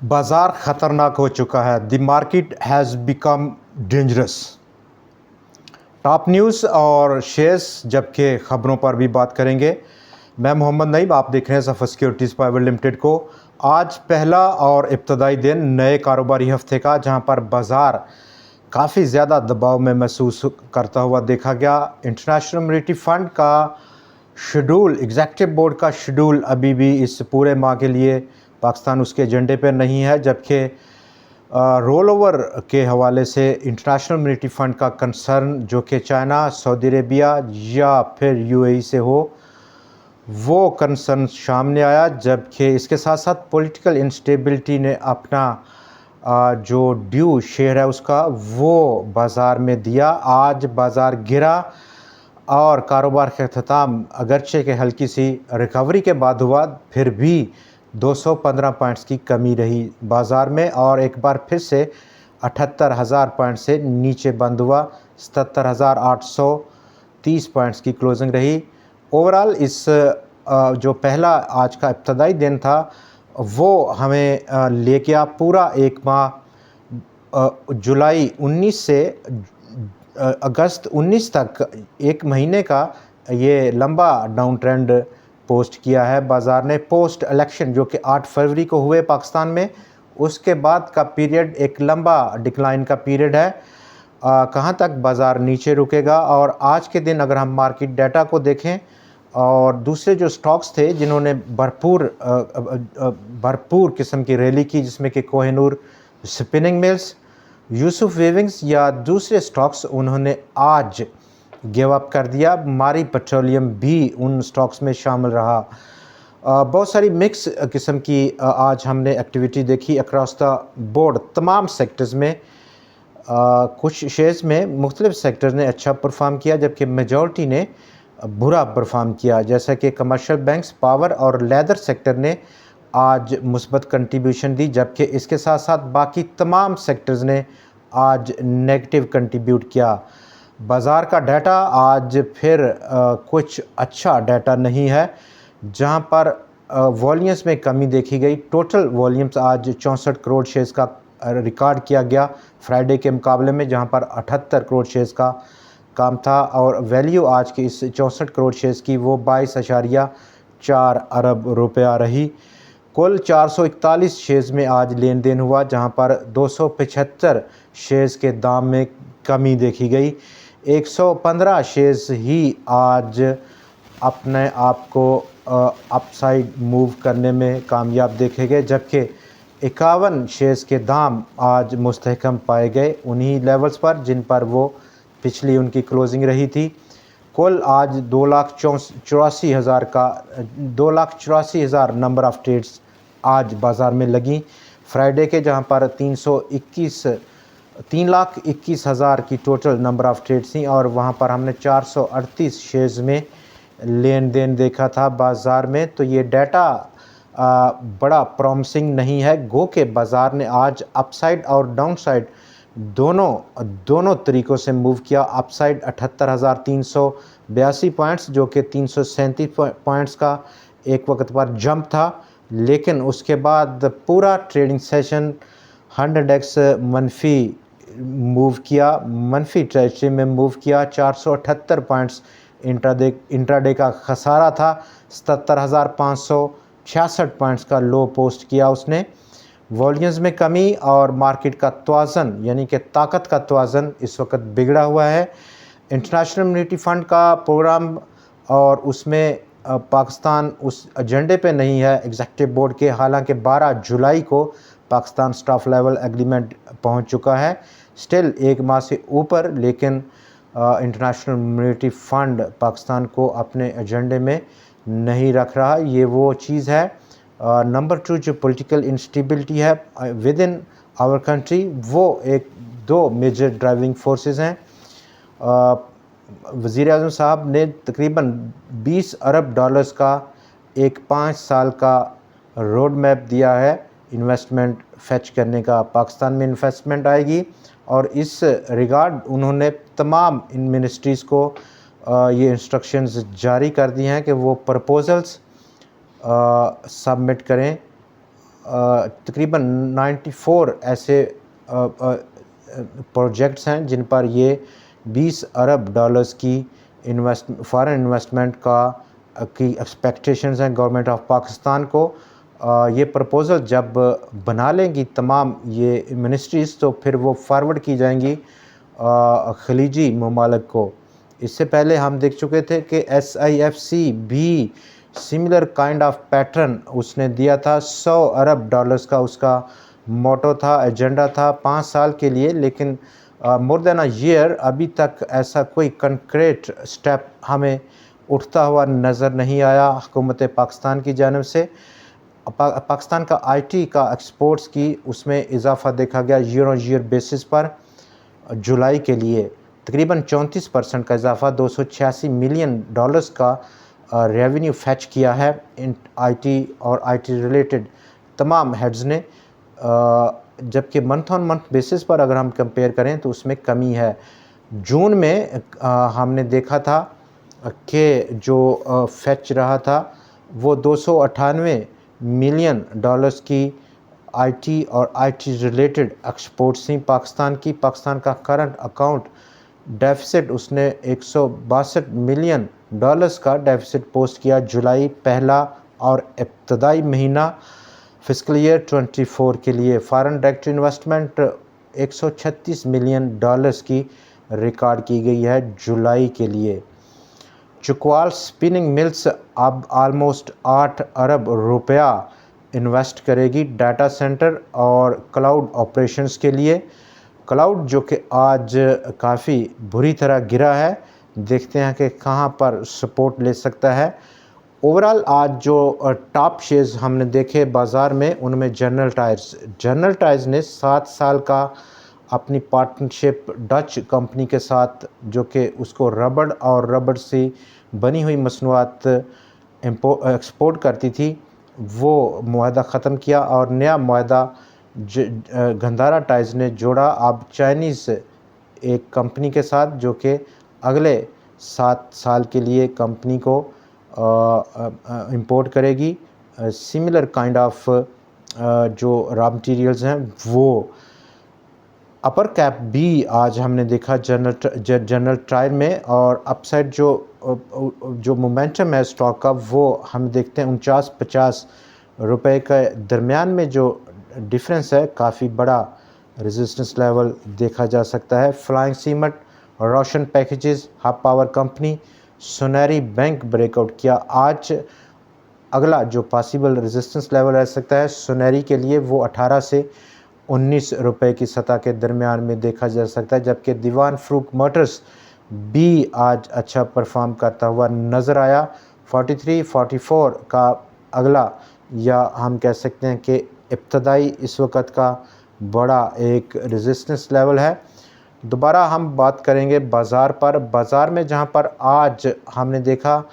बाजार खतरनाक हो चुका है। The market has become dangerous. Top news और शेयर्स जबकि ख़बरों पर भी बात करेंगे। मैं मोहम्मद नईम, आप देख रहे हैं सफ़र सिक्योरिटीज़ प्राइवेट लिमिटेड को। आज पहला और इब्तदाई दिन नए कारोबारी हफ्ते का, जहां पर बाज़ार काफ़ी ज़्यादा दबाव में महसूस करता हुआ देखा गया। इंटरनेशनल मॉनेटरी फ़ंड का शेड्यूल, एग्जीक्यूटिव बोर्ड का शेड्यूल अभी भी इस पूरे माह के लिए पाकिस्तान उसके एजेंडे पर नहीं है, जबकि रोल ओवर के हवाले से इंटरनेशनल मॉनेटरी फ़ंड का कंसर्न, जो कि चाइना, सऊदी अरेबिया या फिर यूएई से हो, वो कंसर्न सामने आया। जबकि इसके साथ साथ पॉलिटिकल इंस्टेबिलिटी ने अपना जो ड्यू शेयर है उसका वो बाज़ार में दिया। आज बाज़ार गिरा और कारोबार का अख्ताम अगरचे के हल्की सी रिकवरी के बाद हुआ, फिर भी 215 पॉइंट्स की कमी रही बाज़ार में और एक बार फिर से 78,000 पॉइंट से नीचे बंद हुआ। 77,830 पॉइंट्स की क्लोजिंग रही। ओवरऑल इस जो पहला आज का इब्तदाई दिन था वो हमें लेके आ पूरा एक माह, जुलाई 19 से अगस्त 19 तक एक महीने का ये लंबा डाउन ट्रेंड पोस्ट किया है बाज़ार ने। पोस्ट इलेक्शन जो कि 8 फरवरी को हुए पाकिस्तान में, उसके बाद का पीरियड एक लंबा डिक्लाइन का पीरियड है। कहाँ तक बाज़ार नीचे रुकेगा। और आज के दिन अगर हम मार्केट डाटा को देखें और दूसरे जो स्टॉक्स थे जिन्होंने भरपूर किस्म की रैली की, जिसमें कि कोहिनूर स्पिनिंग मिल्स, यूसुफ वीविंग्स या दूसरे स्टॉक्स, उन्होंने आज गिव अप कर दिया। मारी पेट्रोलियम भी उन स्टॉक्स में शामिल रहा। बहुत सारी मिक्स किस्म की आज हमने एक्टिविटी देखी अक्रॉस द बोर्ड तमाम सेक्टर्स में। कुछ शेयर्स में मुख्तलिफ सेक्टर्स ने अच्छा परफॉर्म किया, जबकि मेजॉरिटी ने बुरा परफॉर्म किया। जैसा कि कमर्शियल बैंक्स, पावर और लेदर सेक्टर ने आज मुस्बत कंट्रीब्यूशन दी, जबकि इसके साथ साथ बाकी तमाम सेक्टर्स ने आज नेगेटिव कंट्रीब्यूट किया। बाज़ार का डाटा आज फिर कुछ अच्छा डाटा नहीं है, जहां पर वॉल्यूम्स में कमी देखी गई। टोटल वॉल्यूम्स आज 64 करोड़ शेयर्स का रिकॉर्ड किया गया फ्राइडे के मुकाबले में, जहां पर 78 करोड़ शेयर्स का काम था। और वैल्यू आज की इस 64 करोड़ शेयर्स की वो 22.4 अरब रुपया रही। कुल 441 शेयर्स में आज लेन देन हुआ, जहां पर 275 शेयर्स के दाम में कमी देखी गई। 115 शेयर्स ही आज अपने आप को अपसाइड मूव करने में कामयाब देखे गए, जबकि 51 शेयर्स के दाम आज मुस्तहकम पाए गए उन्हीं लेवल्स पर जिन पर वो पिछली उनकी क्लोजिंग रही थी। कुल आज 2,84,000 नंबर ऑफ़ ट्रेड्स आज बाज़ार में लगी फ्राइडे के, जहां पर 3,21,000 की टोटल नंबर ऑफ़ ट्रेड्स थी और वहां पर हमने 438 शेयर्स में लेन देन देखा था बाज़ार में। तो ये डाटा बड़ा प्रॉमिसिंग नहीं है। गो के बाज़ार ने आज अपसाइड और डाउनसाइड दोनों तरीक़ों से मूव किया। अपसाइड 78,382 पॉइंट्स, जो कि 337 पॉइंट्स का एक वक्त पर जंप था, लेकिन उसके बाद पूरा ट्रेडिंग सेशन 100x मनफी मूव किया, मनफी टेरिटरी में मूव किया। 478 पॉइंट्स इंट्राडे का खसारा था। 77,566 पॉइंट्स का लो पोस्ट किया उसने। वॉल्यूम्स में कमी और मार्केट का तवाज़न, यानी कि ताकत का तवाज़न इस वक्त बिगड़ा हुआ है। इंटरनेशनल मॉनेटरी फ़ंड का प्रोग्राम और उसमें पाकिस्तान उस एजेंडे पे नहीं है एग्जीक्यूटिव बोर्ड के। हालांकि 12 जुलाई को पाकिस्तान स्टाफ लेवल एग्रीमेंट पहुंच चुका है, स्टिल एक माह से ऊपर, लेकिन इंटरनेशनल मॉनेटरी फ़ंड पाकिस्तान को अपने एजेंडे में नहीं रख रहा। ये वो चीज़ है। नंबर 2 जो पॉलिटिकल इंस्टेबिलिटी है विद इन आवर कंट्री, वो एक दो मेजर ड्राइविंग फोर्सेस हैं। वज़ीर आज़म साहब ने तकरीबन 20 अरब डॉलर्स का एक 5 साल का रोड मैप दिया है इन्वेस्टमेंट फेच करने का। पाकिस्तान में इन्वेस्टमेंट आएगी और इस रिगार्ड उन्होंने तमाम इन मिनिस्ट्रीज़ को ये इंस्ट्रक्शंस जारी कर दी हैं कि वो प्रपोजल्स सबमिट करें तकरीबन 94 ऐसे प्रोजेक्ट्स हैं जिन पर ये 20 अरब डॉलर्स की फॉरेन इन्वेस्टमेंट की एक्सपेक्टेशंस हैं गवर्नमेंट ऑफ पाकिस्तान को। ये प्रपोज़ल जब बना लेंगी तमाम ये मिनिस्ट्रीज़ तो फिर वो फॉरवर्ड की जाएंगी खलीजी ममालिक को। इससे पहले हम देख चुके थे कि SIFC भी सिमिलर काइंड ऑफ पैटर्न उसने दिया था। 100 अरब डॉलर्स का उसका मोटो था, एजेंडा था 5 साल के लिए, लेकिन मोर देन अ ईयर अभी तक ऐसा कोई कंक्रीट स्टेप हमें उठता हुआ नज़र नहीं आया हुकूमत पाकिस्तान की जानिब से। पाकिस्तान का IT का एक्सपोर्ट्स की उसमें इजाफ़ा देखा गया ईयर ऑन ईयर बेसिस पर। जुलाई के लिए तकरीबन 34% का इजाफ़ा, 286 मिलियन डॉलर्स का रेवेन्यू फैच किया है इन IT और IT रिलेटेड तमाम हेड्स ने। जबकि मंथ ऑन मंथ बेसिस पर अगर हम कंपेयर करें तो उसमें कमी है। जून में हमने देखा था कि जो फैच रहा था वो 298 मिलियन डॉलर्स की IT और IT रिलेटेड एक्सपोर्ट्स थी पाकिस्तान की। पाकिस्तान का करंट अकाउंट डेफिसिट उसने 162 मिलियन डॉलर्स का डेफिसिट पोस्ट किया जुलाई पहला और इब्तदाई महीना फिस्कल ईयर 24 के लिए। Foreign direct investment 136 million dollars की रिकॉर्ड की गई है जुलाई के लिए। चुकवाल स्पिनिंग मिल्स अब ऑलमोस्ट 8 अरब रुपया इन्वेस्ट करेगी डाटा सेंटर और क्लाउड ऑपरेशंस के लिए। क्लाउड जो कि आज काफ़ी बुरी तरह गिरा है, देखते हैं कि कहां पर सपोर्ट ले सकता है। ओवरऑल आज जो टॉप शेयर्स हमने देखे बाज़ार में उनमें जनरल टायर्स ने 7 साल का अपनी पार्टनरशिप डच कंपनी के साथ, जो कि उसको रबड़ और रबड़ से बनी हुई मसनूआत एक्सपोर्ट करती थी, वो मुआहदा ख़त्म किया और नया मुआहदा गंधारा टायर्स ने जोड़ा अब चाइनीज़ एक कंपनी के साथ, जो कि अगले 7 साल के लिए कंपनी को इंपोर्ट करेगी सिमिलर काइंड ऑफ जो रॉ मटेरियल्स हैं वो। अपर कैप भी आज हमने देखा जनरल टायर में, और अपसाइड जो मोमेंटम है स्टॉक का वो हम देखते हैं 49-50 रुपए के दरमियान में जो डिफरेंस है काफ़ी बड़ा रेजिस्टेंस लेवल देखा जा सकता है। Flying cement, Roshan packages, hub power company, Soneri bank breakout किया। आज अगला जो पॉसिबल रेजिस्टेंस लेवल रह सकता है सोनारी के लिए वो 18 से 19 रुपए की सतह के दरमियान में देखा जा सकता है। जबकि दीवान फ्रूट मोटर्स भी आज अच्छा परफॉर्म करता हुआ नज़र आया। 43-44 का अगला, या हम कह सकते हैं कि इब्तदाई इस वक्त का बड़ा एक रेजिस्टेंस लेवल है। दोबारा हम बात करेंगे बाज़ार पर। बाज़ार में जहां पर आज हमने देखा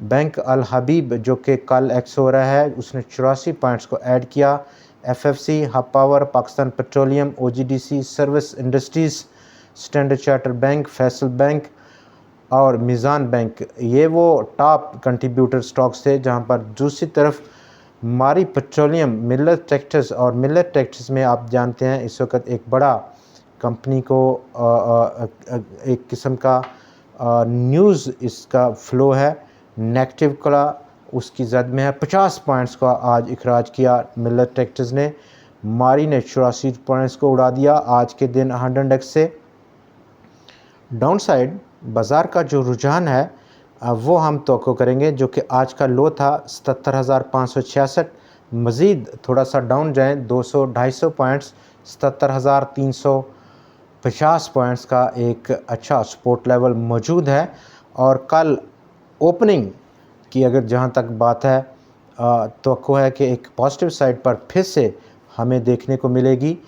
बैंक अल हबीब जो कि कल एक्स हो रहा है, उसने 84 पॉइंट्स को ऐड किया। FFC, hub power, Pakistan petroleum, OGDC, service industries, standard charter bank, Faisal bank और मीज़ान बैंक, ये वो टॉप कंट्रीब्यूटर स्टॉक्स थे। जहां पर दूसरी तरफ मारी पेट्रोलियम, मिलर ट्रैक्टर्स, और मिलर ट्रैक्टर्स में आप जानते हैं इस वक्त एक बड़ा कंपनी को एक किस्म का न्यूज़ इसका फ्लो है नेगेटिव का, उसकी जद में है। 50 पॉइंट्स का आज इखराज किया मिलर ट्रैक्टर्स ने। मारी ने 84 पॉइंट्स को उड़ा दिया आज के दिन 100 से। डाउन साइड बाज़ार का जो रुझान है वो हम तवक्को करेंगे, जो कि आज का लो था 77,566, मज़ीद थोड़ा सा डाउन जाएँ 200-250 पॉइंट्स, 77,350 पॉइंट्स का एक अच्छा सपोर्ट लेवल मौजूद है। और कल ओपनिंग की अगर जहां तक बात है तवक्को है कि एक पॉजिटिव साइड पर फिर से हमें देखने को मिलेगी।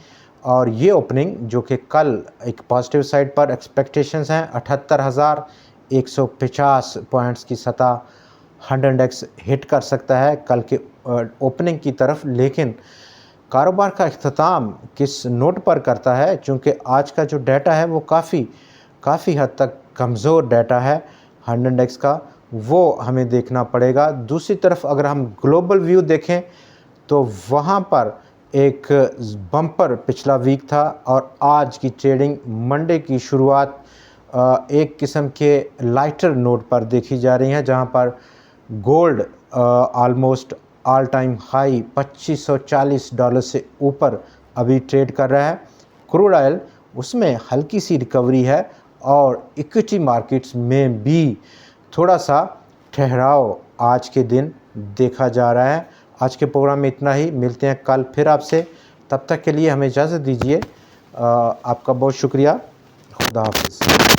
और ये ओपनिंग जो कि कल एक पॉजिटिव साइड पर एक्सपेक्टेशंस हैं 78,150 पॉइंट्स की सतह 100 हिट कर सकता है कल के ओपनिंग की तरफ। लेकिन कारोबार का इख्तिताम किस नोट पर करता है, चूँकि आज का जो डाटा है वो काफ़ी हद तक कमज़ोर डाटा है 100 का, वो हमें देखना पड़ेगा। दूसरी तरफ अगर हम ग्लोबल व्यू देखें तो वहाँ पर एक बम्पर पिछला वीक था और आज की ट्रेडिंग मंडे की शुरुआत एक किस्म के लाइटर नोट पर देखी जा रही है, जहाँ पर gold almost all time high $2540 से ऊपर अभी ट्रेड कर रहा है। क्रूड ऑयल उसमें हल्की सी रिकवरी है और इक्विटी मार्केट्स में भी थोड़ा सा ठहराव आज के दिन देखा जा रहा है। आज के प्रोग्राम में इतना ही, मिलते हैं कल फिर आपसे। तब तक के लिए हमें इजाज़त दीजिए। आपका बहुत शुक्रिया। खुदा हाफिज़।